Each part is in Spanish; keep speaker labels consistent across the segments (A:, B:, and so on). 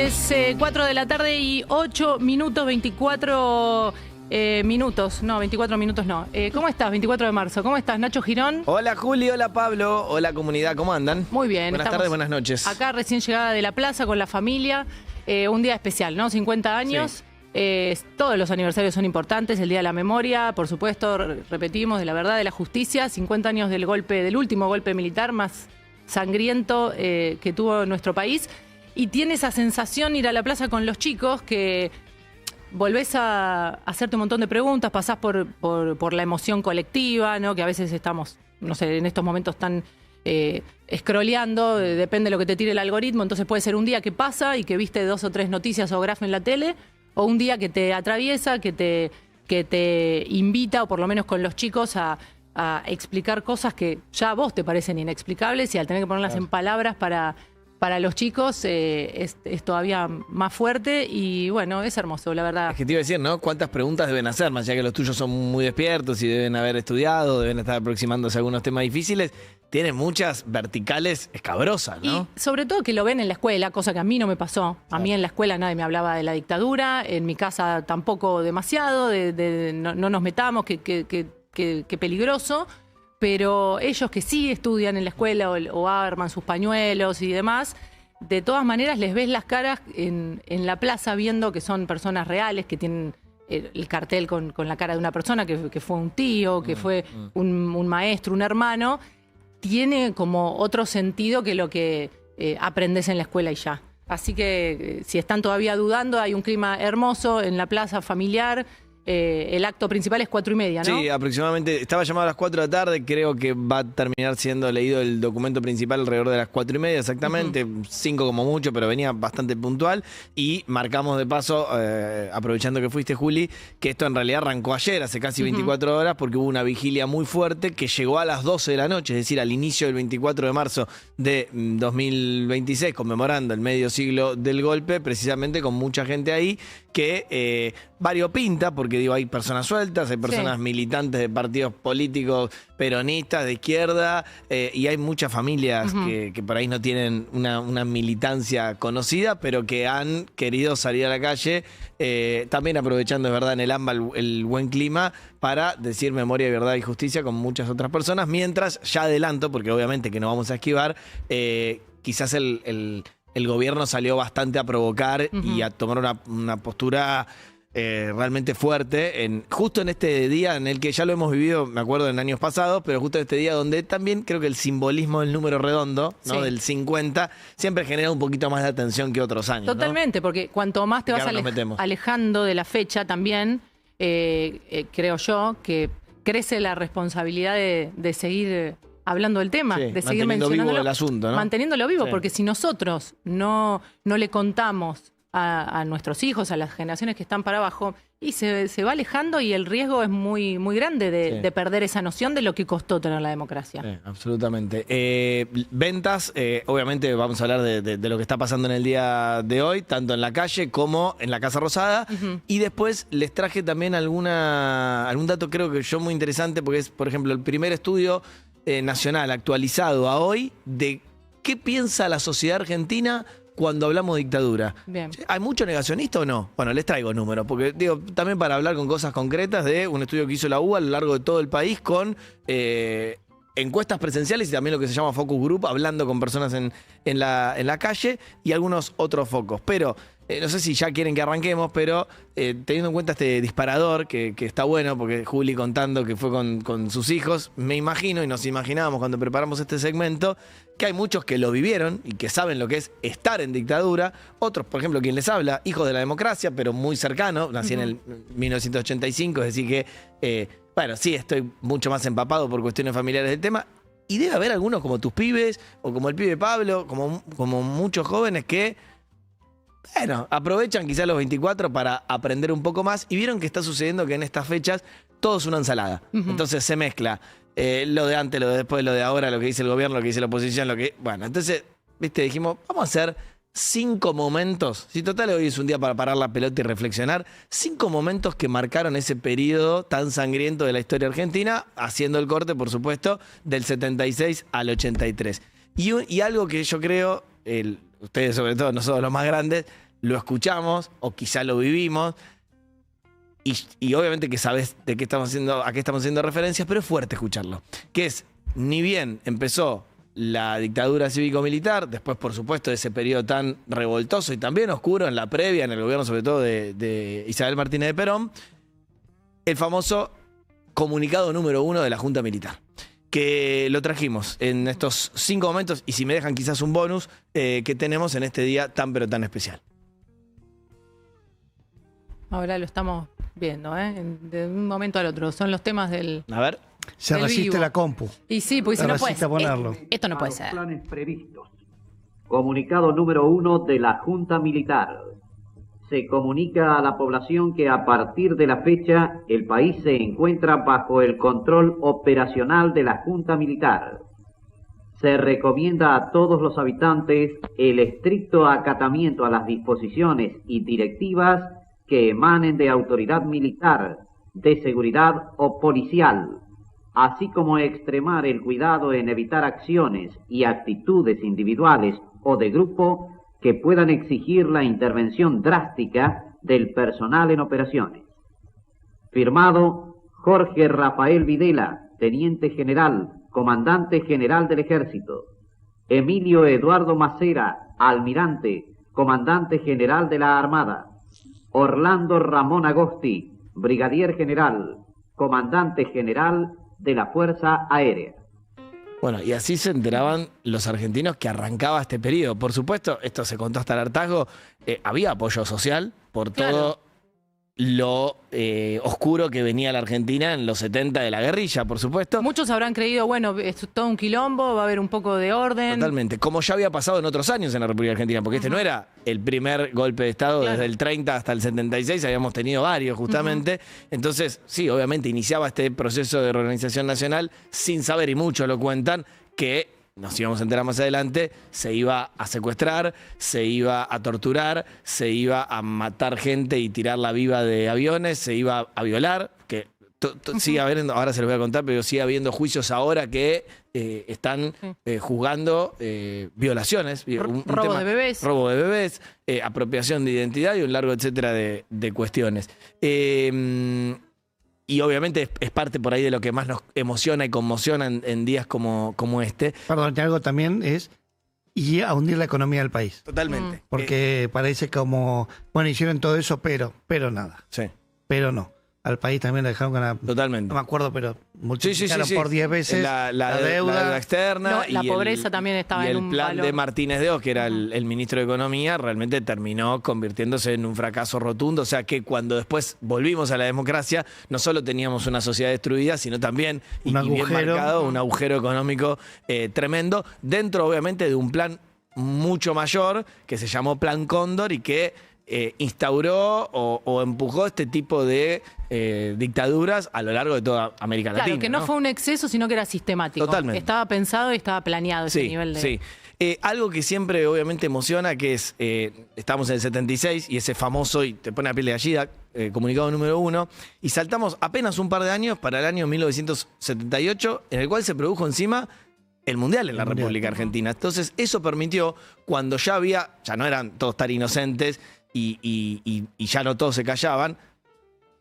A: Es 4 de la tarde y 8 minutos, 24 minutos. No, 24 minutos no. ¿Cómo estás? 24 de marzo. ¿Cómo estás, Nacho Girón?
B: Hola Juli, hola Pablo, hola comunidad, ¿cómo andan?
A: Muy bien.
B: Buenas tardes, buenas noches.
A: Acá recién llegada de la plaza con la familia. Un día especial, ¿no? 50 años. Sí. Todos los aniversarios son importantes. El Día de la Memoria, por supuesto, repetimos, de la verdad, de la justicia. 50 años del golpe, del último golpe militar más sangriento que tuvo nuestro país. Y tiene esa sensación ir a la plaza con los chicos que volvés a hacerte un montón de preguntas, pasás por la emoción colectiva, ¿no? Que a veces estamos, no sé, en estos momentos tan scrolleando, depende de lo que te tire el algoritmo, entonces puede ser un día que pasa y que viste 2 o 3 noticias o grafo en la tele, o un día que te atraviesa, que te invita, o por lo menos con los chicos, a explicar cosas que ya a vos te parecen inexplicables y al tener que ponerlas en palabras para los chicos es todavía más fuerte y bueno, es hermoso, la verdad.
B: Es que te iba a decir, ¿no? ¿Cuántas preguntas deben hacer? Más allá que los tuyos son muy despiertos y deben haber estudiado, deben estar aproximándose a algunos temas difíciles, tienen muchas verticales escabrosas, ¿no?
A: Y sobre todo que lo ven en la escuela, cosa que a mí no me pasó. A mí en la escuela nadie me hablaba de la dictadura, en mi casa tampoco demasiado, no nos metamos, que peligroso. Pero ellos que sí estudian en la escuela o arman sus pañuelos y demás, de todas maneras les ves las caras en la plaza viendo que son personas reales, que tienen el cartel con la cara de una persona que fue un tío, que fue un maestro, un hermano. Tiene como otro sentido que lo que aprendes en la escuela y ya. Así que si están todavía dudando, hay un clima hermoso en la plaza familiar. El acto principal es 4:30, ¿no?
B: Sí, aproximadamente. Estaba llamado a las 4 de la tarde. Creo que va a terminar siendo leído el documento principal alrededor de las 4:30 exactamente. 5 como mucho, pero venía bastante puntual. Y marcamos de paso, aprovechando que fuiste, Juli, que esto en realidad arrancó ayer, hace casi 24 horas, porque hubo una vigilia muy fuerte que llegó a las 12 de la noche, es decir, al inicio del 24 de marzo de 2026, conmemorando el medio siglo del golpe, precisamente con mucha gente ahí que variopinta, porque digo, hay personas sueltas, hay personas militantes de partidos políticos peronistas, de izquierda, y hay muchas familias que por ahí no tienen una militancia conocida, pero que han querido salir a la calle, también aprovechando, es verdad, en el AMBA el buen clima, para decir memoria, verdad y justicia con muchas otras personas, mientras, ya adelanto, porque obviamente que no vamos a esquivar, quizás el gobierno salió bastante a provocar y a tomar una postura realmente fuerte, justo en este día en el que ya lo hemos vivido, me acuerdo, en años pasados, pero justo en este día donde también creo que el simbolismo del número redondo, ¿no? Del 50, siempre genera un poquito más de atención que otros años.
A: Totalmente, ¿no? Porque cuanto más te vas alejando de la fecha también, creo yo, que crece la responsabilidad de seguir hablando del tema, de seguir mencionándolo,
B: vivo el asunto, ¿no?
A: Manteniéndolo vivo, porque si nosotros no le contamos a nuestros hijos, a las generaciones que están para abajo, y se va alejando y el riesgo es muy, muy grande de perder esa noción de lo que costó tener la democracia.
B: Sí, absolutamente. Ventas, obviamente vamos a hablar de lo que está pasando en el día de hoy, tanto en la calle como en la Casa Rosada. Y después les traje también algún dato, creo que yo muy interesante, porque es, por ejemplo, el primer estudio nacional actualizado a hoy de qué piensa la sociedad argentina cuando hablamos de dictadura. Bien. ¿Hay mucho negacionista o no? Bueno, les traigo números, porque digo, también para hablar con cosas concretas de un estudio que hizo la UBA a lo largo de todo el país con encuestas presenciales y también lo que se llama focus group, hablando con personas en la calle y algunos otros focos. Pero no sé si ya quieren que arranquemos, pero teniendo en cuenta este disparador, que está bueno, porque Juli contando que fue con sus hijos, me imagino y nos imaginábamos cuando preparamos este segmento, que hay muchos que lo vivieron y que saben lo que es estar en dictadura. Otros, por ejemplo, quien les habla, hijos de la democracia, pero muy cercano, nací en el 1985, es decir que, bueno, sí, estoy mucho más empapado por cuestiones familiares del tema. Y debe haber algunos como tus pibes, o como el pibe Pablo, como muchos jóvenes que, bueno, aprovechan quizás los 24 para aprender un poco más y vieron que está sucediendo que en estas fechas todo es una ensalada. Entonces se mezcla lo de antes, lo de después, lo de ahora, lo que dice el gobierno, lo que dice la oposición, bueno, entonces, viste, dijimos, vamos a hacer 5 momentos, si total hoy es un día para parar la pelota y reflexionar, 5 momentos que marcaron ese periodo tan sangriento de la historia argentina, haciendo el corte, por supuesto, del 76 al 83. Y algo que yo creo, ustedes sobre todo, nosotros los más grandes, lo escuchamos o quizá lo vivimos. Y obviamente que sabes de qué estamos haciendo, a qué estamos haciendo referencias, pero es fuerte escucharlo. Que es, ni bien empezó la dictadura cívico-militar, después, por supuesto, de ese periodo tan revoltoso y también oscuro en la previa, en el gobierno sobre todo de Isabel Martínez de Perón, el famoso comunicado número 1 de la Junta Militar, que lo trajimos en estos 5 momentos, y si me dejan quizás un bonus, que tenemos en este día tan pero tan especial.
A: Ahora lo estamos viendo, de un momento al otro. Son los temas del...
B: A ver.
C: Se resiste la compu.
A: Y sí, porque si no puede
C: ponerlo.
A: Esto no puede ser.
D: Planes previstos. Comunicado número 1 de la Junta Militar. Se comunica a la población que a partir de la fecha el país se encuentra bajo el control operacional de la Junta Militar. Se recomienda a todos los habitantes el estricto acatamiento a las disposiciones y directivas que emanen de autoridad militar, de seguridad o policial, así como extremar el cuidado en evitar acciones y actitudes individuales o de grupo que puedan exigir la intervención drástica del personal en operaciones. Firmado Jorge Rafael Videla, Teniente General, Comandante General del Ejército. Emilio Eduardo Macera, Almirante, Comandante General de la Armada. Orlando Ramón Agosti, Brigadier General, Comandante General de la Fuerza Aérea.
B: Bueno, y así se enteraban los argentinos que arrancaba este periodo. Por supuesto, esto se contó hasta el hartazgo, había apoyo social por todo lo oscuro que venía la Argentina en los 70 de la guerrilla, por supuesto.
A: Muchos habrán creído, bueno, es todo un quilombo, va a haber un poco de orden.
B: Totalmente, como ya había pasado en otros años en la República Argentina, porque este no era el primer golpe de Estado, desde el 30 hasta el 76, habíamos tenido varios justamente. Entonces, sí, obviamente iniciaba este proceso de reorganización nacional sin saber, y muchos lo cuentan, que nos íbamos a enterar más adelante, se iba a secuestrar, se iba a torturar, se iba a matar gente y tirarla viva de aviones, se iba a violar, que sigue habiendo, ahora se los voy a contar, pero sigue habiendo juicios ahora que están juzgando violaciones,
A: robo de bebés,
B: apropiación de identidad y un largo etcétera de cuestiones. Y obviamente es parte por ahí de lo que más nos emociona y conmociona en días como este.
C: Perdón, algo también es y a hundir la economía del país.
B: Totalmente.
C: Porque parece como, bueno, hicieron todo eso, pero nada.
B: Sí.
C: Pero no. Al país también lo dejaron con la...
B: Totalmente.
C: No me acuerdo, pero multiplicaron por 10 veces
B: la deuda externa.
A: No, la pobreza también estaba en un
B: el plan
A: valor.
B: de Martínez de Oz, que era el ministro de Economía, realmente terminó convirtiéndose en un fracaso rotundo. O sea que cuando después volvimos a la democracia, no solo teníamos una sociedad destruida, sino también, y bien marcado, un agujero económico tremendo, dentro obviamente de un plan mucho mayor, que se llamó Plan Cóndor y que instauró o empujó este tipo de dictaduras a lo largo de toda América Latina.
A: Claro, que no fue un exceso, sino que era sistemático.
B: Totalmente.
A: Estaba pensado y estaba planeado ese nivel de...
B: Sí. Algo que siempre obviamente emociona, que es, estamos en el 76 y ese famoso, y te pone la piel de gallina, comunicado número 1, y saltamos apenas un par de años para el año 1978, en el cual se produjo encima el Mundial en la República Argentina. Entonces eso permitió, cuando ya no eran todos tan inocentes y ya no todos se callaban,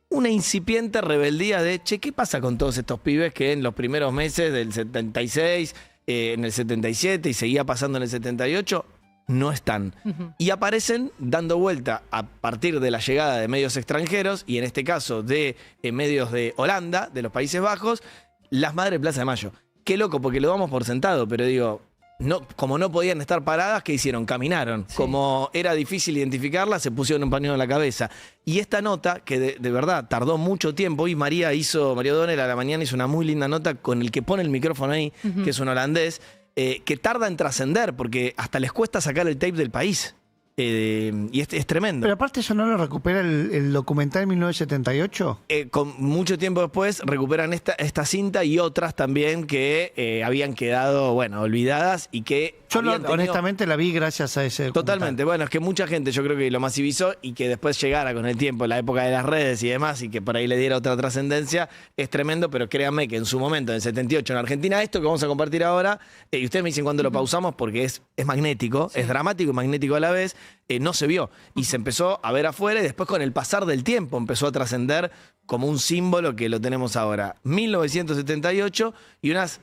B: una incipiente rebeldía de, che, ¿qué pasa con todos estos pibes que en los primeros meses del 76, en el 77 y seguía pasando en el 78, no están? Y aparecen dando vuelta a partir de la llegada de medios extranjeros, y en este caso de medios de Holanda, de los Países Bajos, las Madres Plaza de Mayo. Qué loco, porque lo damos por sentado, pero digo... No, como no podían estar paradas, ¿qué hicieron? Caminaron. Sí. Como era difícil identificarlas, se pusieron un pañuelo en la cabeza. Y esta nota, que de verdad tardó mucho tiempo, y María O'Donnell a la mañana hizo una muy linda nota con el que pone el micrófono ahí, que es un holandés, que tarda en trascender, porque hasta les cuesta sacar el tape del país. Y es tremendo.
C: Pero aparte eso no lo recupera el documental de 1978.
B: Con mucho tiempo después recuperan esta cinta y otras también que habían quedado, bueno, olvidadas y que
C: Yo
B: habían tenido...
C: honestamente la vi gracias a ese documental.
B: Totalmente, bueno, es que mucha gente yo creo que lo masivizó y que después llegara con el tiempo, la época de las redes y demás, y que por ahí le diera otra trascendencia, es tremendo, pero créanme que en su momento, en el 78, en Argentina, esto que vamos a compartir ahora, y ustedes me dicen cuándo lo pausamos, porque es magnético, es dramático y magnético a la vez, no se vio, y se empezó a ver afuera, y después con el pasar del tiempo empezó a trascender como un símbolo que lo tenemos ahora. 1978 y unas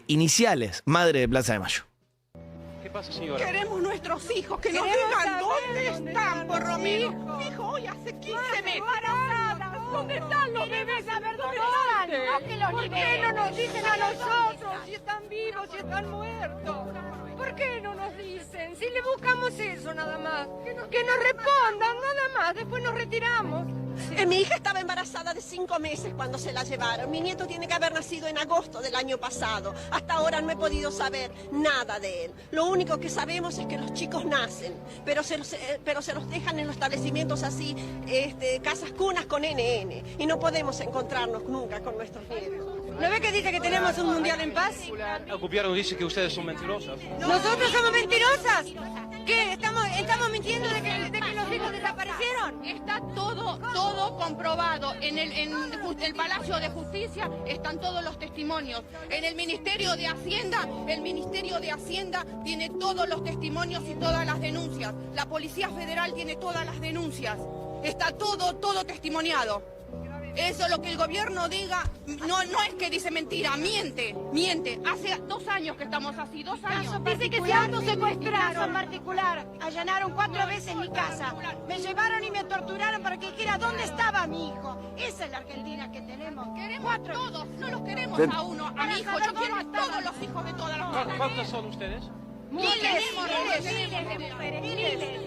B: iniciales, Madre de Plaza de Mayo.
E: ¿Qué pasa, señora?
F: Queremos nuestros hijos, que nos digan dónde están, por lo menos. Mi hijo hoy hace 15 meses. ¿Dónde están los bebés? A ver, ¿dónde están? ¿Por qué no nos dicen a nosotros si están vivos, si están muertos? ¿Por qué no nos dicen? Si le buscamos eso nada más. Que nos respondan nada más, después nos retiramos. Mi hija estaba embarazada de 5 meses cuando se la llevaron. Mi nieto tiene que haber nacido en agosto del año pasado. Hasta ahora no he podido saber nada de él. Lo único que sabemos es que los chicos nacen, pero se los dejan en los establecimientos así, casas cunas con NN. Y no podemos encontrarnos nunca con nuestros nietos. ¿No ve que dice que tenemos un mundial en paz?
E: El gobierno dice que ustedes son mentirosas.
F: ¿Nosotros somos mentirosas? ¿Qué? ¿Estamos mintiendo de que los hijos desaparecieron?
G: Está todo comprobado. En el Palacio de Justicia están todos los testimonios. En el Ministerio de Hacienda tiene todos los testimonios y todas las denuncias. La Policía Federal tiene todas las denuncias. Está todo testimoniado. Eso es lo que el gobierno diga, no es que dice mentira, miente. Hace 2 años que estamos así, 2 años.
F: Dice que se autosecuestraron en particular. Allanaron 4 veces mi casa. Me llevaron y me torturaron para que dijera dónde estaba mi hijo. Esa es la Argentina que tenemos.
G: Queremos a todos, no los queremos a uno, a mi hijo. Yo quiero a todos los hijos de todas las mujeres.
E: ¿Cuántos son ustedes?
G: Miles.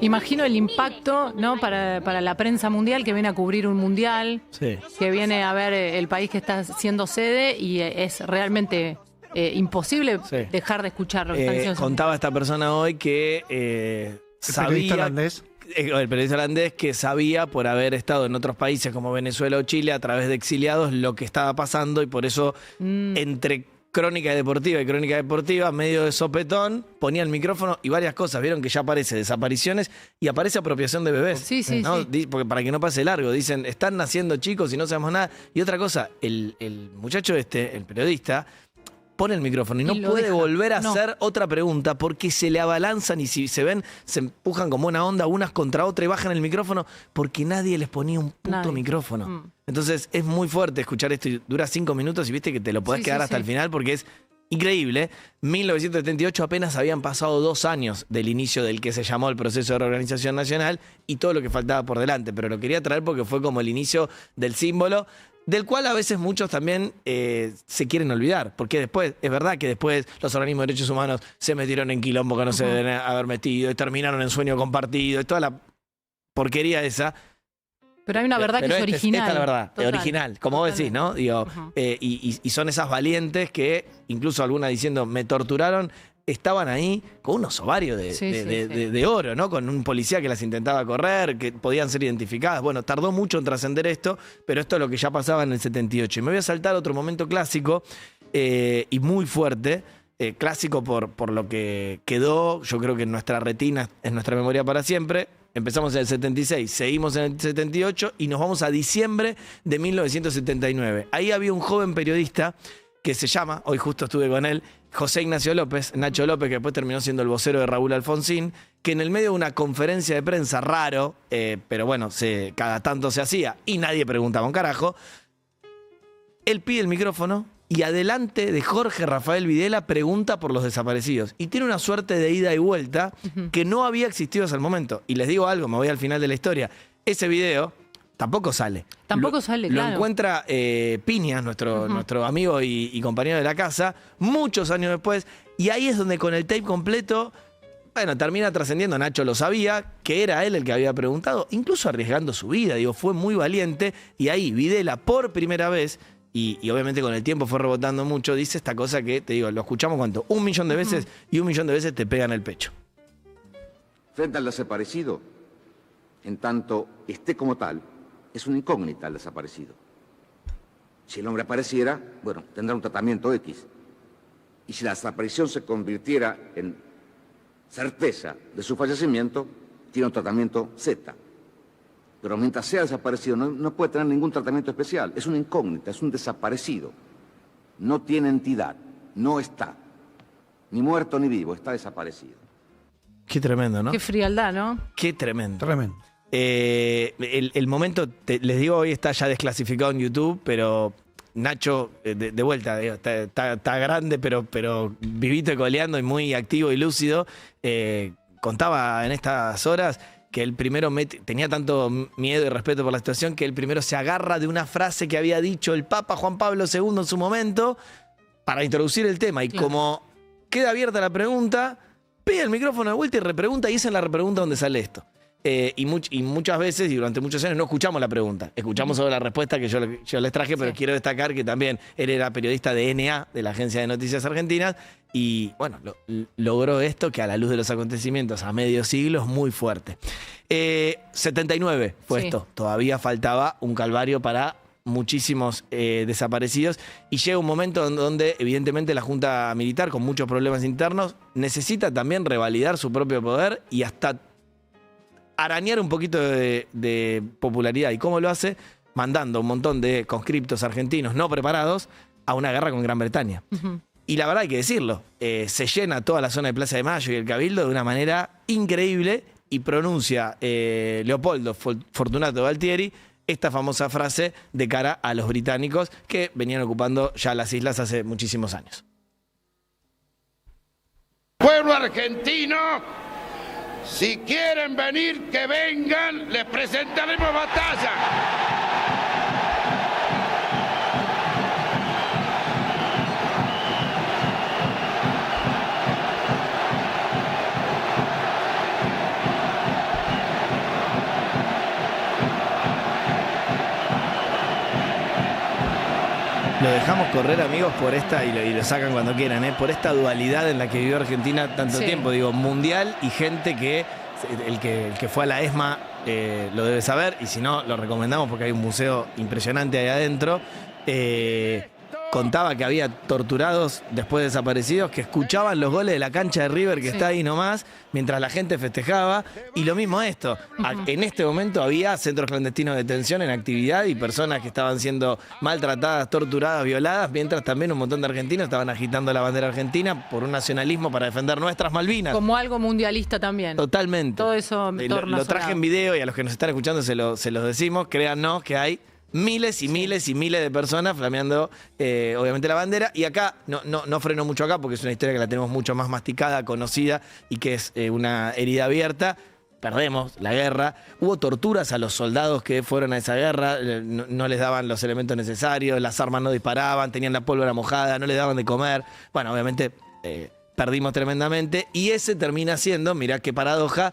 A: Imagino el impacto, ¿no? Para la prensa mundial que viene a cubrir un mundial,
B: Sí.
A: que viene a ver el país que está siendo sede y es realmente imposible
B: Sí.
A: dejar de escuchar lo que están diciendo.
B: Contaba esta persona hoy que
C: El periodista
B: sabía...
C: holandés.
B: El periodista holandés que sabía por haber estado en otros países como Venezuela o Chile a través de exiliados lo que estaba pasando y por eso entre crónica deportiva, medio de sopetón, ponía el micrófono y varias cosas. Vieron que ya aparece desapariciones y aparece apropiación de bebés.
A: Sí, sí,
B: ¿no?
A: sí.
B: Porque para que no pase largo, dicen, están naciendo chicos y no sabemos nada. Y otra cosa, el muchacho el periodista, pone el micrófono y no
A: lo
B: puede
A: deja.
B: volver a
A: No.
B: hacer otra pregunta porque se le abalanzan y si se ven, se empujan como una onda unas contra otra y bajan el micrófono porque nadie les ponía un puto
A: Nadie.
B: micrófono. Entonces es muy fuerte escuchar esto y dura 5 minutos y viste que te lo podés
A: Sí,
B: quedar
A: sí,
B: hasta
A: sí.
B: el final porque es increíble. 1978 apenas habían pasado 2 años del inicio del que se llamó el proceso de reorganización nacional y todo lo que faltaba por delante, pero lo quería traer porque fue como el inicio del símbolo del cual a veces muchos también se quieren olvidar, porque después, es verdad que después los organismos de derechos humanos se metieron en quilombo que no se deben haber metido, y terminaron en sueño compartido, y toda la porquería esa.
A: Pero hay una verdad
B: Pero
A: que es original.
B: Esta es la verdad,
A: Total.
B: original, como vos decís, ¿no? Digo,
A: Ujú.
B: y son esas valientes que, incluso algunas diciendo, me torturaron, estaban ahí con unos ovarios
A: Sí, sí, sí.
B: de oro, ¿no? Con un policía que las intentaba correr, que podían ser identificadas. Bueno, tardó mucho en trascender esto, pero esto es lo que ya pasaba en el 78. Y me voy a saltar otro momento clásico y muy fuerte, clásico por lo que quedó, yo creo que en nuestra retina, en nuestra memoria para siempre. Empezamos en el 76, seguimos en el 78 y nos vamos a diciembre de 1979. Ahí había un joven periodista que se llama, hoy justo estuve con él, José Ignacio López, Nacho López, que después terminó siendo el vocero de Raúl Alfonsín, que en el medio de una conferencia de prensa raro, pero bueno, cada tanto se hacía y nadie preguntaba un carajo, él pide el micrófono y adelante de Jorge Rafael Videla pregunta por los desaparecidos. Y tiene una suerte de ida y vuelta que no había existido hasta el momento. Y les digo algo, me voy al final de la historia. Ese video tampoco sale.
A: Tampoco sale,
B: Lo
A: claro.
B: encuentra Piña, nuestro amigo y compañero de la casa, muchos años después. Y ahí es donde con el tape completo, bueno, termina trascendiendo. Nacho lo sabía, que era él el que había preguntado, incluso arriesgando su vida. Digo, fue muy valiente. Y ahí Videla, por primera vez, y obviamente con el tiempo fue rebotando mucho, dice esta cosa que, te digo, lo escuchamos ¿cuánto? 1 millón de veces y 1 millón de veces te pega en el pecho.
H: Frente al desaparecido, en tanto esté como tal, es una incógnita el desaparecido. Si el hombre apareciera, bueno, tendrá un tratamiento X. Y si la desaparición se convirtiera en certeza de su fallecimiento, tiene un tratamiento Z. Pero mientras sea desaparecido no puede tener ningún tratamiento especial. Es una incógnita, es un desaparecido. No tiene entidad, no está. Ni muerto ni vivo, está desaparecido.
B: Qué tremendo, ¿no?
A: Qué frialdad, ¿no?
B: Qué tremendo.
C: Tremendo.
B: El momento, les digo, hoy está ya desclasificado en YouTube, pero Nacho, de vuelta, digo, está grande, pero vivito y coleando y muy activo y lúcido. Contaba en estas horas que él primero tenía tanto miedo y respeto por la situación que él primero se agarra de una frase que había dicho el Papa Juan Pablo II en su momento para introducir el tema. Y
A: claro,
B: como queda abierta la pregunta, pega el micrófono de vuelta y repregunta, y esa es la repregunta donde sale esto. Y muchas veces y durante muchos años no escuchamos la pregunta, escuchamos solo la respuesta que yo les traje, pero quiero destacar que también él era periodista de NA, de la Agencia de Noticias Argentinas, y bueno, logró esto que a la luz de los acontecimientos a medio siglo es muy fuerte. 79 fue esto, todavía faltaba un calvario para muchísimos desaparecidos, y llega un momento donde evidentemente la Junta Militar, con muchos problemas internos, necesita también revalidar su propio poder y hasta arañar un poquito de popularidad. ¿Y cómo lo hace? Mandando un montón de conscriptos argentinos no preparados a una guerra con Gran Bretaña. Y la verdad hay que decirlo, se llena toda la zona de Plaza de Mayo y el Cabildo de una manera increíble y pronuncia Leopoldo Fortunato Galtieri esta famosa frase de cara a los británicos que venían ocupando ya las islas hace muchísimos años.
I: Pueblo argentino, si quieren venir, que vengan, les presentaremos batalla.
B: Lo dejamos correr, amigos, por esta, y lo sacan cuando quieran, por esta dualidad en la que vivió Argentina tanto tiempo, digo, mundial y gente que el que fue a la ESMA lo debe saber, y si no, lo recomendamos porque hay un museo impresionante ahí adentro. Contaba que había torturados después desaparecidos que escuchaban los goles de la cancha de River que está ahí nomás, mientras la gente festejaba. Y lo mismo esto, en este momento había centros clandestinos de detención en actividad y personas que estaban siendo maltratadas, torturadas, violadas, mientras también un montón de argentinos estaban agitando la bandera argentina por un nacionalismo para defender nuestras Malvinas.
A: Como algo mundialista también.
B: Totalmente.
A: Todo eso
B: lo traje en video y a los que nos están escuchando se los decimos, créannos que hay miles y miles y miles de personas flameando obviamente la bandera, y acá no freno mucho acá porque es una historia que la tenemos mucho más masticada, conocida, y que es una herida abierta. Perdemos la guerra, hubo torturas a los soldados que fueron a esa guerra, no les daban los elementos necesarios, las armas no disparaban, tenían la pólvora mojada, no les daban de comer. Bueno, obviamente perdimos tremendamente, y ese termina siendo, mirá qué paradoja,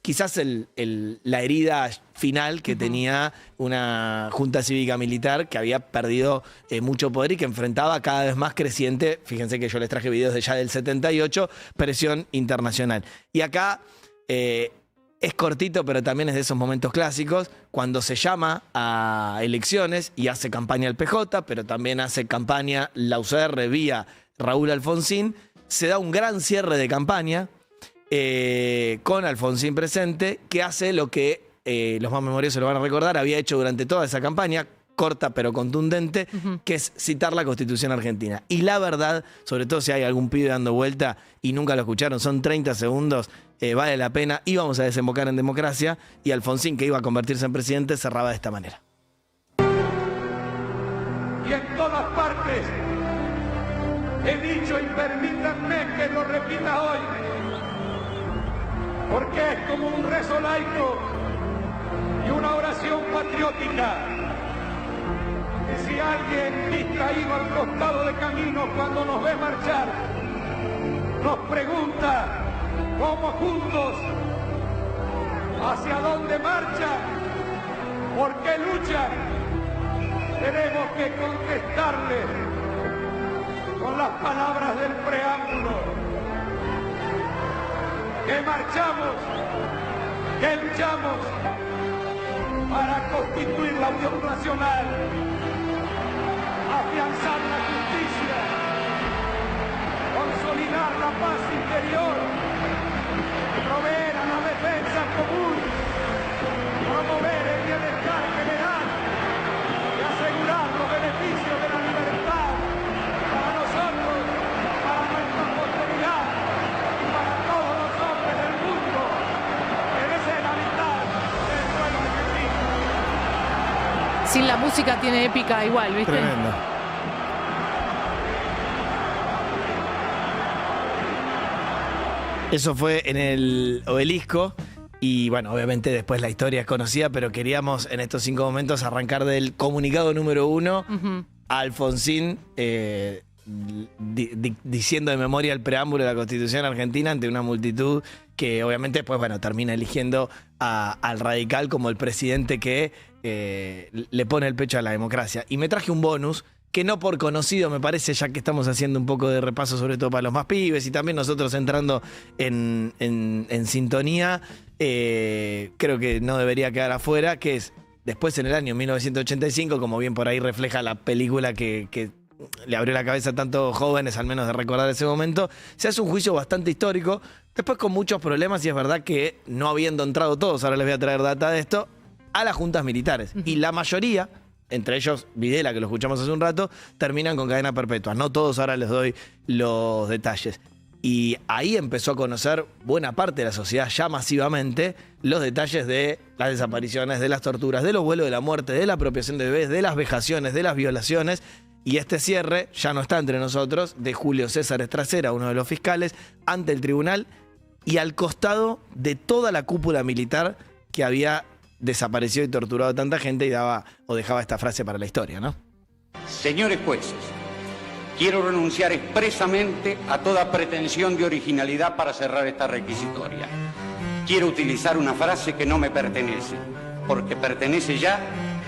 B: quizás la herida final que tenía una junta cívica militar que había perdido mucho poder y que enfrentaba cada vez más creciente, fíjense que yo les traje videos de ya del 78, presión internacional. Y acá es cortito, pero también es de esos momentos clásicos, cuando se llama a elecciones y hace campaña el PJ, pero también hace campaña la UCR vía Raúl Alfonsín, se da un gran cierre de campaña, con Alfonsín presente, que hace lo que los más memoriosos lo van a recordar, había hecho durante toda esa campaña, corta pero contundente, que es citar la Constitución argentina. Y la verdad, sobre todo si hay algún pibe dando vuelta y nunca lo escucharon, son 30 segundos, vale la pena, íbamos a desembocar en democracia, y Alfonsín, que iba a convertirse en presidente, cerraba de esta manera.
I: Y en todas partes he dicho, y permítanme que lo repita hoy, porque es como un rezo laico y una oración patriótica, que si alguien distraído al costado de camino cuando nos ve marchar, nos pregunta cómo juntos, hacia dónde marchan, por qué luchan, tenemos que contestarle con las palabras del preámbulo. Que marchamos, que luchamos para constituir la Unión Nacional, afianzar la justicia, consolidar la paz interior
A: sin la música tiene épica igual, ¿viste?
B: Tremendo. Eso fue en el Obelisco. Y bueno, obviamente después la historia es conocida, pero queríamos en estos 5 momentos arrancar del comunicado número 1 a Alfonsín diciendo de memoria el preámbulo de la Constitución Argentina ante una multitud que obviamente después, bueno, termina eligiendo al radical como el presidente que le pone el pecho a la democracia. Y me traje un bonus que no por conocido, me parece, ya que estamos haciendo un poco de repaso, sobre todo para los más pibes, y también nosotros entrando en sintonía, creo que no debería quedar afuera, que es después en el año 1985, como bien por ahí refleja la película que le abrió la cabeza a tantos jóvenes, al menos de recordar ese momento, se hace un juicio bastante histórico, después con muchos problemas, y es verdad que no habiendo entrado todos, ahora les voy a traer data de esto, a las juntas militares. Y la mayoría, entre ellos Videla, que lo escuchamos hace un rato, terminan con cadena perpetua. No todos, ahora les doy los detalles. Y ahí empezó a conocer buena parte de la sociedad ya masivamente los detalles de las desapariciones, de las torturas, de los vuelos de la muerte, de la apropiación de bebés, de las vejaciones, de las violaciones. Y este cierre ya no está entre nosotros, de Julio César Estracera, uno de los fiscales, ante el tribunal y al costado de toda la cúpula militar que había desaparecido y torturado a tanta gente y daba o dejaba esta frase para la historia, ¿no?
J: Señores jueces, quiero renunciar expresamente a toda pretensión de originalidad para cerrar esta requisitoria. Quiero utilizar una frase que no me pertenece, porque pertenece ya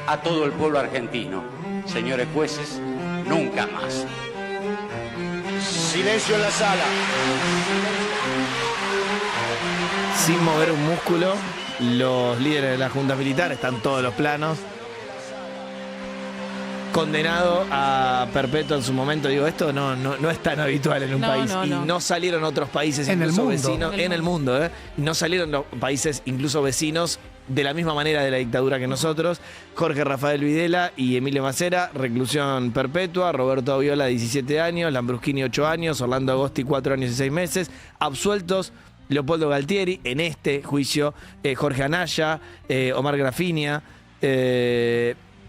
J: a todo el pueblo argentino. Señores jueces, nunca más. Silencio en la sala.
B: Sin mover un músculo, los líderes de la Junta Militar, están todos los planos. Condenado a perpetua en su momento, digo, esto no es tan habitual en un país. Y no salieron otros países incluso vecinos en el mundo, no salieron los países incluso vecinos de la misma manera de la dictadura que nosotros. Jorge Rafael Videla y Emilio Macera, reclusión perpetua. Roberto Aviola, 17 años. Lambrusquini, 8 años. Orlando Agosti, 4 años y 6 meses. Absueltos Leopoldo Galtieri, en este juicio Jorge Anaya, Omar Grafinia,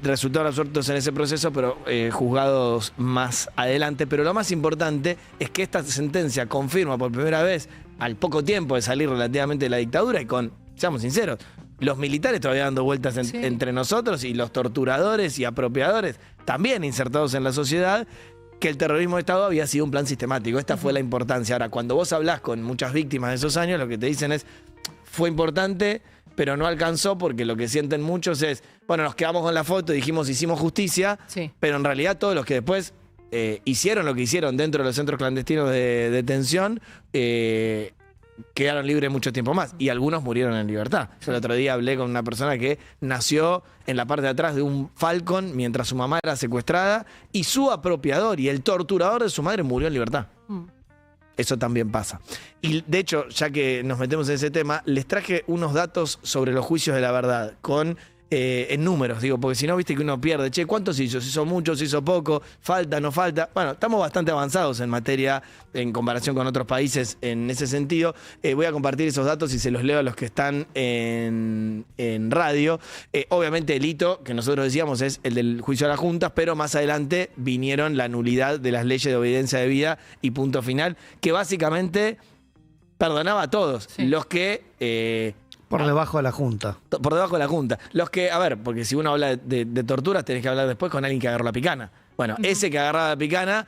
B: resultaron absueltos en ese proceso, pero juzgados más adelante. Pero lo más importante es que esta sentencia confirma por primera vez, al poco tiempo de salir relativamente de la dictadura, y con, seamos sinceros, los militares todavía dando vueltas entre nosotros, y los torturadores y apropiadores también insertados en la sociedad, que el terrorismo de Estado había sido un plan sistemático. Esta fue la importancia. Ahora, cuando vos hablás con muchas víctimas de esos años, lo que te dicen es, fue importante, pero no alcanzó, porque lo que sienten muchos es, bueno, nos quedamos con la foto y dijimos, hicimos justicia, pero en realidad todos los que después hicieron lo que hicieron dentro de los centros clandestinos de detención, quedaron libres mucho tiempo más, y algunos murieron en libertad. Yo el otro día hablé con una persona que nació en la parte de atrás de un Falcon mientras su mamá era secuestrada, y su apropiador y el torturador de su madre murió en libertad. Eso también pasa. Y de hecho, ya que nos metemos en ese tema, les traje unos datos sobre los juicios de la verdad, con en números, digo, porque si no, viste que uno pierde, che, ¿cuántos hizo? ¿Se hizo mucho? ¿Se hizo poco? ¿Falta? ¿No falta? Bueno, estamos bastante avanzados en materia, en comparación con otros países en ese sentido. Voy a compartir esos datos y se los leo a los que están en radio. Obviamente el hito que nosotros decíamos es el del juicio a las juntas, pero más adelante vinieron la nulidad de las leyes de obediencia debida y punto final, que básicamente perdonaba a todos los que...
C: por debajo de la Junta.
B: Por debajo de la Junta. Los que, a ver, porque si uno habla de torturas, tenés que hablar después con alguien que agarró la picana. Bueno, ese que agarraba la picana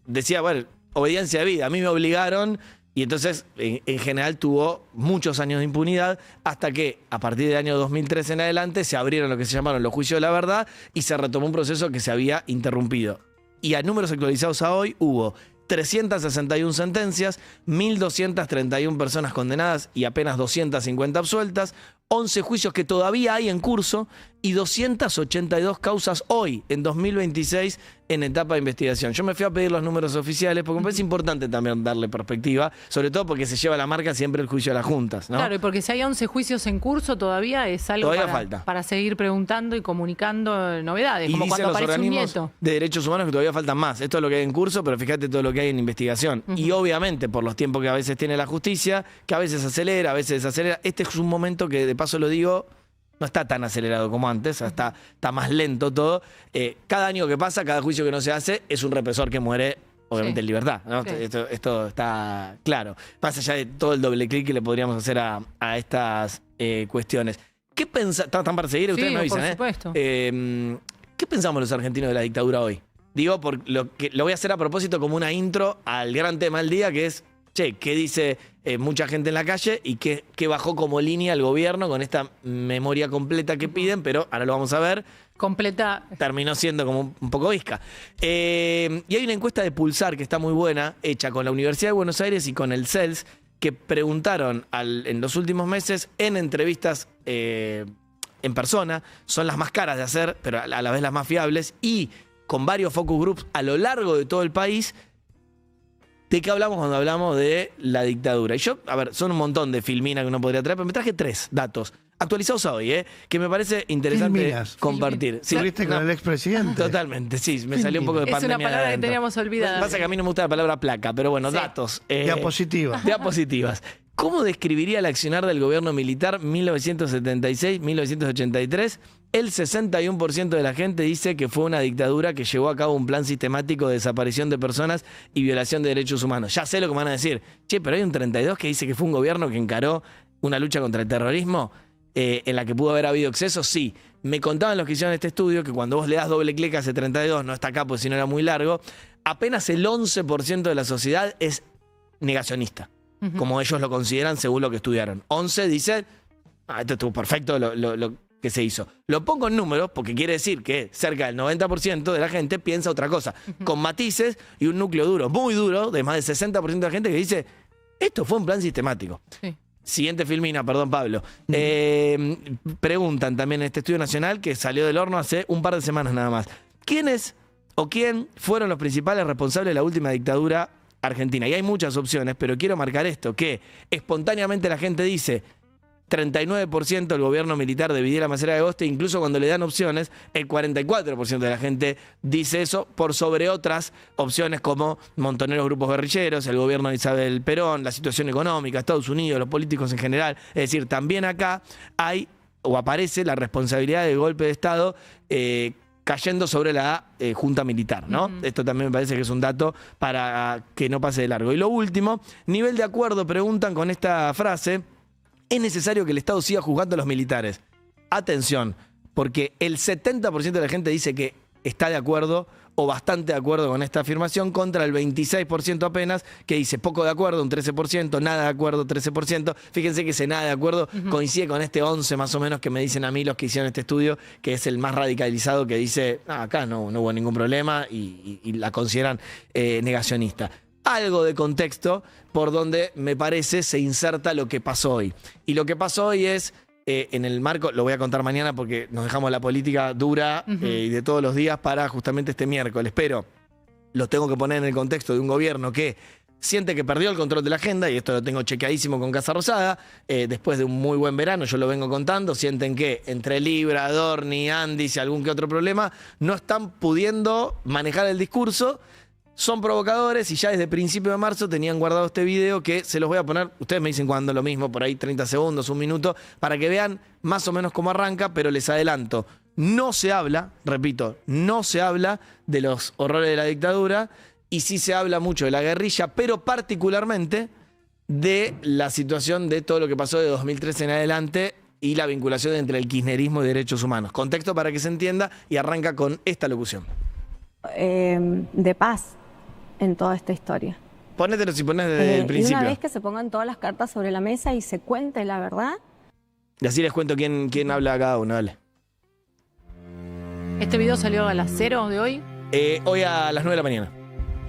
B: decía, bueno, obediencia de vida, a mí me obligaron, y entonces en general tuvo muchos años de impunidad, hasta que a partir del año 2003 en adelante se abrieron lo que se llamaron los juicios de la verdad y se retomó un proceso que se había interrumpido. Y a números actualizados a hoy hubo 361 sentencias, 1.231 personas condenadas y apenas 250 absueltas, 11 juicios que todavía hay en curso y 282 causas hoy, en 2026, en etapa de investigación. Yo me fui a pedir los números oficiales porque me parece importante también darle perspectiva, sobre todo porque se lleva la marca siempre el juicio de las juntas, ¿no?
A: Claro, y porque si hay 11 juicios en curso todavía es algo para seguir preguntando y comunicando novedades, como cuando aparece un nieto.
B: De derechos humanos que todavía faltan más. Esto es lo que hay en curso, pero fíjate todo lo que hay en investigación. Y obviamente por los tiempos que a veces tiene la justicia, que a veces acelera, a veces desacelera. Este es un momento que, de paso lo digo, no está tan acelerado como antes, está más lento todo. Cada año que pasa, cada juicio que no se hace, es un represor que muere, obviamente, en libertad, ¿no?
A: Sí.
B: Esto está claro. Más allá de todo el doble clic que le podríamos hacer a estas cuestiones. ¿Qué pensás? ¿Están para seguir? Ustedes
A: Sí,
B: me avisan,
A: por supuesto.
B: ¿Qué pensamos los argentinos de la dictadura hoy? Digo, porque lo voy a hacer a propósito como una intro al gran tema del día, que es, che, ¿qué dice mucha gente en la calle y qué bajó como línea el gobierno con esta memoria completa que piden? Pero ahora lo vamos a ver.
A: Completa.
B: Terminó siendo como un poco visca. Y hay una encuesta de Pulsar que está muy buena, hecha con la Universidad de Buenos Aires y con el CELS, que preguntaron en los últimos meses en entrevistas en persona, son las más caras de hacer, pero a la vez las más fiables, y con varios focus groups a lo largo de todo el país. ¿De qué hablamos cuando hablamos de la dictadura? Y yo, a ver, son un montón de filminas que uno podría traer, pero me traje 3 datos actualizados a hoy, que me parece interesante
C: Filminas.
B: compartir. Sí,
C: ¿Estuviste con el expresidente?
B: Totalmente, sí, me salió un poco de
A: Es
B: pandemia.
A: una palabra que
B: adentro.
A: teníamos olvidada.
B: Pasa que a mí no me gusta la palabra placa, pero bueno,
A: Sí.
B: datos.
C: Diapositivas.
B: Diapositivas. ¿Cómo describiría el accionar del gobierno militar 1976-1983? El 61% de la gente dice que fue una dictadura que llevó a cabo un plan sistemático de desaparición de personas y violación de derechos humanos. Ya sé lo que me van a decir. Che, pero hay un 32% que dice que fue un gobierno que encaró una lucha contra el terrorismo en la que pudo haber habido excesos. Sí. Me contaban los que hicieron este estudio que cuando vos le das doble clic a ese 32%, no está acá porque si no era muy largo, apenas el 11% de la sociedad es negacionista, como ellos lo consideran según lo que estudiaron. 11 dicen, esto estuvo perfecto lo que se hizo. Lo pongo en números porque quiere decir que cerca del 90% de la gente piensa otra cosa, con matices y un núcleo duro, muy duro, de más del 60% de la gente que dice, esto fue un plan sistemático.
A: Sí.
B: Siguiente filmina, perdón Pablo. Preguntan también en este estudio nacional que salió del horno hace un par de semanas nada más. ¿Quiénes o quién fueron los principales responsables de la última dictadura argentina? Y hay muchas opciones, pero quiero marcar esto, que espontáneamente la gente dice 39% del gobierno militar de Videla Macera de Agosto, incluso cuando le dan opciones, el 44% de la gente dice eso, por sobre otras opciones como montoneros grupos guerrilleros, el gobierno de Isabel Perón, la situación económica, Estados Unidos, los políticos en general. Es decir, también acá hay o aparece la responsabilidad del golpe de Estado cayendo sobre la junta militar, ¿no? Esto también me parece que es un dato para que no pase de largo. Y lo último, nivel de acuerdo, preguntan con esta frase. ¿Es necesario que el Estado siga juzgando a los militares? Atención, porque el 70% de la gente dice que está de acuerdo o bastante de acuerdo con esta afirmación, contra el 26% apenas, que dice poco de acuerdo, un 13%, nada de acuerdo, 13%. Fíjense que ese nada de acuerdo coincide con este 11 más o menos que me dicen a mí los que hicieron este estudio, que es el más radicalizado, que dice, acá no hubo ningún problema y la consideran negacionista. Algo de contexto por donde me parece se inserta lo que pasó hoy. Y lo que pasó hoy es, en el marco, lo voy a contar mañana porque nos dejamos la política dura y de todos los días para justamente este miércoles, pero lo tengo que poner en el contexto de un gobierno que siente que perdió el control de la agenda, y esto lo tengo chequeadísimo con Casa Rosada, después de un muy buen verano, yo lo vengo contando, sienten que entre Libra, Adorni, Andis y algún que otro problema, no están pudiendo manejar el discurso. Son provocadores y ya desde principio de marzo tenían guardado este video que se los voy a poner, ustedes me dicen cuándo, lo mismo, por ahí 30 segundos, un minuto, para que vean más o menos cómo arranca, pero les adelanto, no se habla, repito, no se habla de los horrores de la dictadura y sí se habla mucho de la guerrilla, pero particularmente de la situación de todo lo que pasó de 2013 en adelante y la vinculación entre el kirchnerismo y derechos humanos. Contexto para que se entienda y arranca con esta locución.
K: De paz en toda esta historia.
B: Ponételo si ponés desde el principio.
K: Y una vez que se pongan todas las cartas sobre la mesa y se cuente la verdad.
B: Y así les cuento quién habla a cada uno, dale.
A: ¿Este video salió a las 0 de hoy?
B: Hoy a las 9 de la mañana.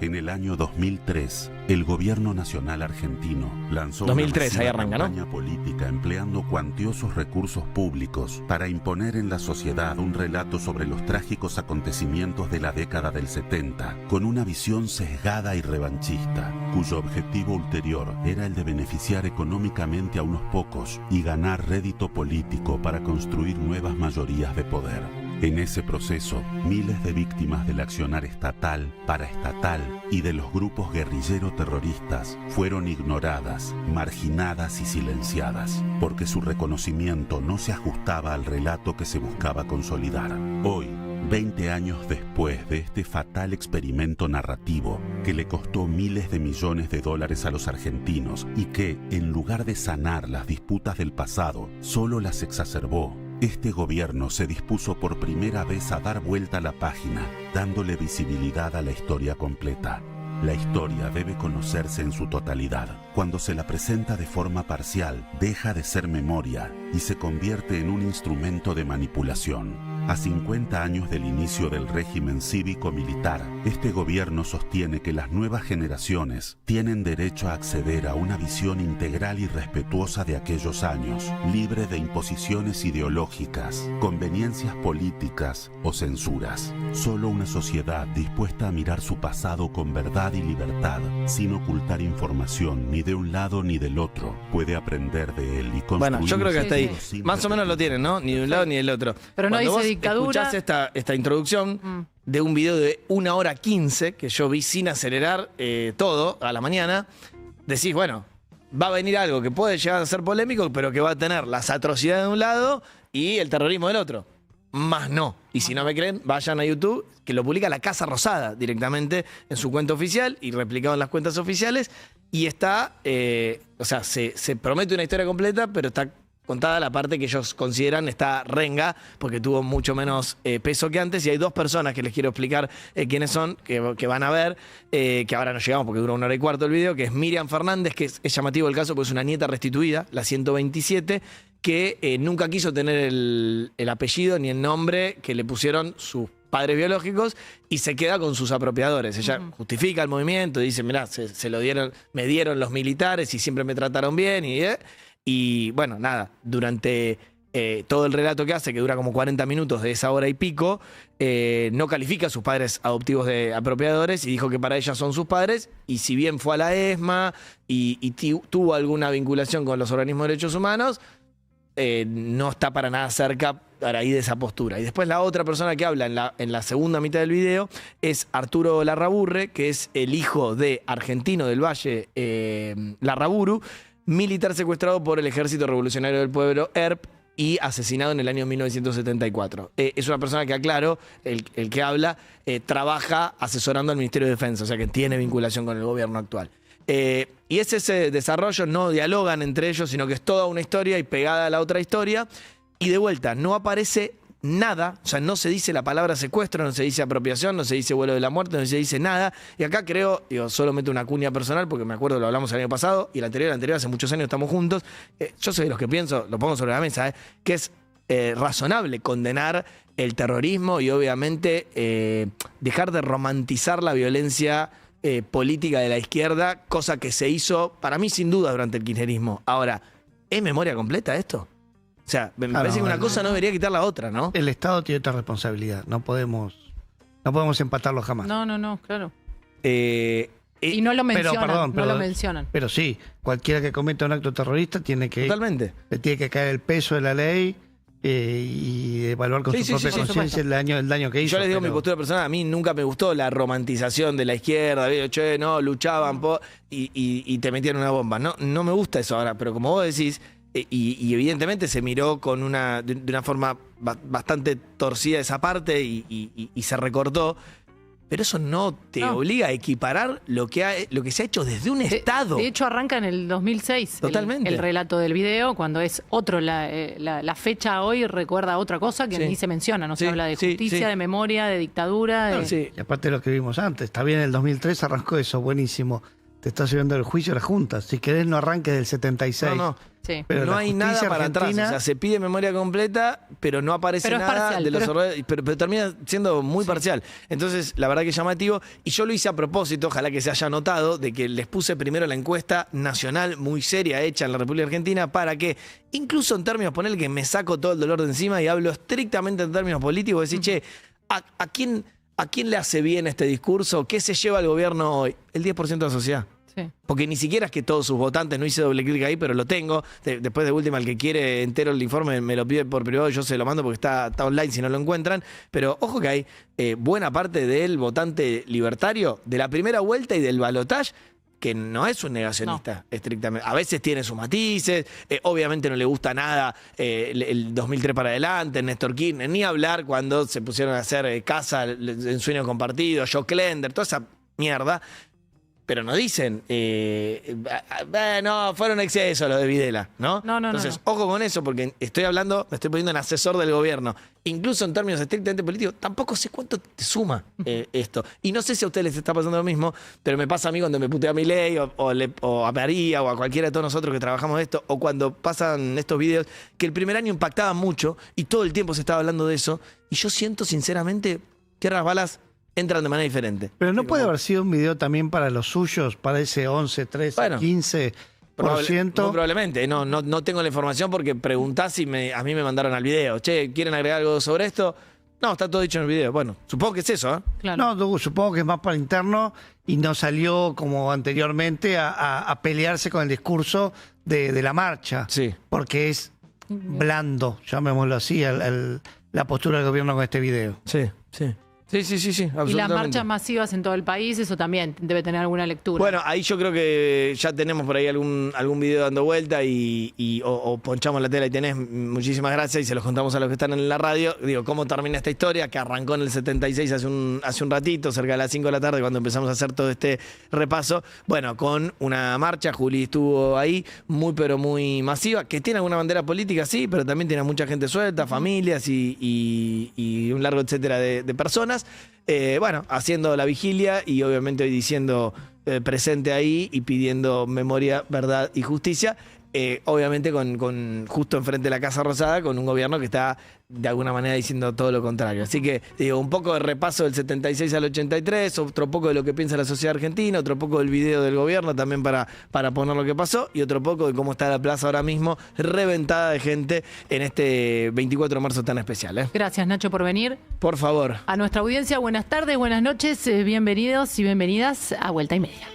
L: En el año 2003, el gobierno nacional argentino lanzó
B: 2003,
L: una
B: ahí arranca, ¿no?
L: campaña política empleando cuantiosos recursos públicos para imponer en la sociedad un relato sobre los trágicos acontecimientos de la década del 70, con una visión sesgada y revanchista, cuyo objetivo ulterior era el de beneficiar económicamente a unos pocos y ganar rédito político para construir nuevas mayorías de poder. En ese proceso, miles de víctimas del accionar estatal, paraestatal y de los grupos guerrillero-terroristas fueron ignoradas, marginadas y silenciadas, porque su reconocimiento no se ajustaba al relato que se buscaba consolidar. Hoy, 20 años después de este fatal experimento narrativo que le costó miles de millones de dólares a los argentinos y que, en lugar de sanar las disputas del pasado, solo las exacerbó, este gobierno se dispuso por primera vez a dar vuelta a la página, dándole visibilidad a la historia completa. La historia debe conocerse en su totalidad. Cuando se la presenta de forma parcial, deja de ser memoria y se convierte en un instrumento de manipulación. A 50 años del inicio del régimen cívico-militar, este gobierno sostiene que las nuevas generaciones tienen derecho a acceder a una visión integral y respetuosa de aquellos años, libre de imposiciones ideológicas, conveniencias políticas o censuras. Solo una sociedad dispuesta a mirar su pasado con verdad y libertad, sin ocultar información ni de un lado ni del otro, puede aprender de él y construir.
B: Bueno, yo creo que hasta ahí, más o menos lo tienen, ¿no? Ni de un lado ni del otro.
A: Pero no dice dictadura.
B: Escuchás esta introducción de un video de 1 hora 15 que yo vi sin acelerar todo a la mañana, decís, bueno, va a venir algo que puede llegar a ser polémico, pero que va a tener las atrocidades de un lado y el terrorismo del otro. Más no. Y si no me creen, vayan a YouTube, que lo publica la Casa Rosada directamente en su cuenta oficial y replicado en las cuentas oficiales. Y está, o sea, se promete una historia completa, pero está contada la parte que ellos consideran está renga, porque tuvo mucho menos peso que antes. Y hay dos personas que les quiero explicar quiénes son, que van a ver, que ahora no llegamos porque dura 1 hora y cuarto el video, que es Miriam Fernández, que es llamativo el caso porque es una nieta restituida, la 127, que nunca quiso tener el apellido ni el nombre que le pusieron sus padres biológicos y se queda con sus apropiadores. Ella justifica el movimiento, dice, mirá, me dieron los militares y siempre me trataron bien. Y bueno, nada, durante todo el relato que hace, que dura como 40 minutos de esa hora y pico, no califica a sus padres adoptivos de apropiadores y dijo que para ella son sus padres. Y si bien fue a la ESMA y tuvo alguna vinculación con los organismos de derechos humanos, no está para nada cerca para ahí de esa postura. Y después la otra persona que habla en la segunda mitad del video es Arturo Larraburre, que es el hijo de Argentino del Valle Larraburu, militar secuestrado por el Ejército Revolucionario del Pueblo, ERP, y asesinado en el año 1974. Es una persona que, aclaro, el que habla, trabaja asesorando al Ministerio de Defensa, o sea que tiene vinculación con el gobierno actual. Y es ese desarrollo, no dialogan entre ellos, sino que es toda una historia y pegada a la otra historia. Y de vuelta, no aparece nada, o sea, no se dice la palabra secuestro, no se dice apropiación, no se dice vuelo de la muerte, no se dice nada. Y acá creo, solo meto una cuña personal, porque me acuerdo, lo hablamos el año pasado, y el anterior, hace muchos años estamos juntos. Yo soy de los que pienso, lo pongo sobre la mesa, que es razonable condenar el terrorismo y obviamente dejar de romantizar la violencia política de la izquierda, cosa que se hizo, para mí, sin duda, durante el kirchnerismo. Ahora, ¿es memoria completa esto? O sea, me parece que una cosa no debería quitar la otra, ¿no?
C: El Estado tiene otra responsabilidad. No podemos empatarlo jamás.
A: No, claro. Y no lo mencionan, lo mencionan.
C: Pero sí, cualquiera que cometa un acto terrorista tiene que...
B: Totalmente.
C: Le tiene que caer el peso de la ley y evaluar con su propia conciencia el daño que hizo.
B: Yo les digo mi postura personal, a mí nunca me gustó la romantización de la izquierda, che, no, luchaban y te metían una bomba. No me gusta eso ahora, pero como vos decís, y evidentemente se miró con de una forma bastante torcida esa parte y se recortó. Pero eso no te obliga a equiparar lo que se ha hecho desde un Estado.
A: De hecho, arranca en el 2006.
B: Totalmente.
A: El relato del video, cuando es otro, la fecha hoy recuerda otra cosa que ni se menciona. No se habla de justicia, de memoria, de dictadura.
C: Y aparte de lo que vimos antes. Está bien, en el 2003 arrancó eso, buenísimo. Te está subiendo el juicio a la Junta. Si querés, no arranques del 76.
B: No. Pero no hay nada para atrás. O sea, se pide memoria completa, pero no aparece nada de los horrores. Pero termina siendo muy parcial. Entonces, la verdad que es llamativo. Y yo lo hice a propósito, ojalá que se haya notado, de que les puse primero la encuesta nacional muy seria hecha en la República Argentina para que, incluso en términos, ponerle que me saco todo el dolor de encima y hablo estrictamente en términos políticos, decir, che, ¿a quién le hace bien este discurso? ¿Qué se lleva el gobierno hoy? El 10% de la sociedad.
A: Sí.
B: Porque ni siquiera es que todos sus votantes, no hice doble clic ahí, pero lo tengo. Después de última, el que quiere entero el informe me lo pide por privado, yo se lo mando porque está online si no lo encuentran. Pero ojo que hay buena parte del votante libertario de la primera vuelta y del balotaje que no es un negacionista estrictamente. A veces tiene sus matices, obviamente no le gusta nada el 2003 para adelante, Néstor Kirchner, ni hablar cuando se pusieron a hacer casa en sueño compartido, Joe Klender, toda esa mierda. Pero no dicen, no, fueron excesos los de Videla, ¿no?
A: No.
B: Entonces, ojo con eso, porque estoy hablando, me estoy poniendo en asesor del gobierno. Incluso en términos estrictamente políticos, tampoco sé cuánto te suma esto. Y no sé si a ustedes les está pasando lo mismo, pero me pasa a mí cuando me putea a Milei o a María o a cualquiera de todos nosotros que trabajamos de esto, o cuando pasan estos videos, que el primer año impactaba mucho y todo el tiempo se estaba hablando de eso. Y yo siento, sinceramente, que las balas entran de manera diferente.
C: Pero no puede haber sido un video también para los suyos, para ese 11, 13,
B: bueno,
C: 15%.
B: Muy probablemente. No tengo la información porque preguntás y a mí me mandaron al video. Che, ¿quieren agregar algo sobre esto? No, está todo dicho en el video. Bueno, supongo que es eso, ¿eh?
A: Claro.
C: No, supongo que es más para interno y no salió como anteriormente a pelearse con el discurso de la marcha.
B: Sí.
C: Porque es blando, llamémoslo así, la postura del gobierno con este video.
B: Sí. Sí, absolutamente.
A: Y las marchas masivas en todo el país, eso también debe tener alguna lectura.
B: Bueno, ahí yo creo que ya tenemos por ahí algún video dando vuelta o ponchamos la tela y tenés. Muchísimas gracias y se los contamos a los que están en la radio. Digo, cómo termina esta historia que arrancó en el 76 hace un ratito, cerca de las 5 de la tarde, cuando empezamos a hacer todo este repaso. Bueno, con una marcha, Juli estuvo ahí, muy pero muy masiva, que tiene alguna bandera política, sí, pero también tiene mucha gente suelta, familias y un largo etcétera de personas. Bueno, haciendo la vigilia y obviamente hoy diciendo presente ahí y pidiendo memoria, verdad y justicia. Obviamente con justo enfrente de la Casa Rosada, con un gobierno que está de alguna manera diciendo todo lo contrario. Así que, digo, un poco de repaso del 76 al 83, otro poco de lo que piensa la sociedad argentina, otro poco del video del gobierno también para poner lo que pasó y otro poco de cómo está la plaza ahora mismo reventada de gente en este 24 de marzo tan especial, ¿eh?
A: Gracias, Nacho, por venir.
B: Por favor.
A: A nuestra audiencia, buenas tardes, buenas noches, bienvenidos y bienvenidas a Vuelta y Media.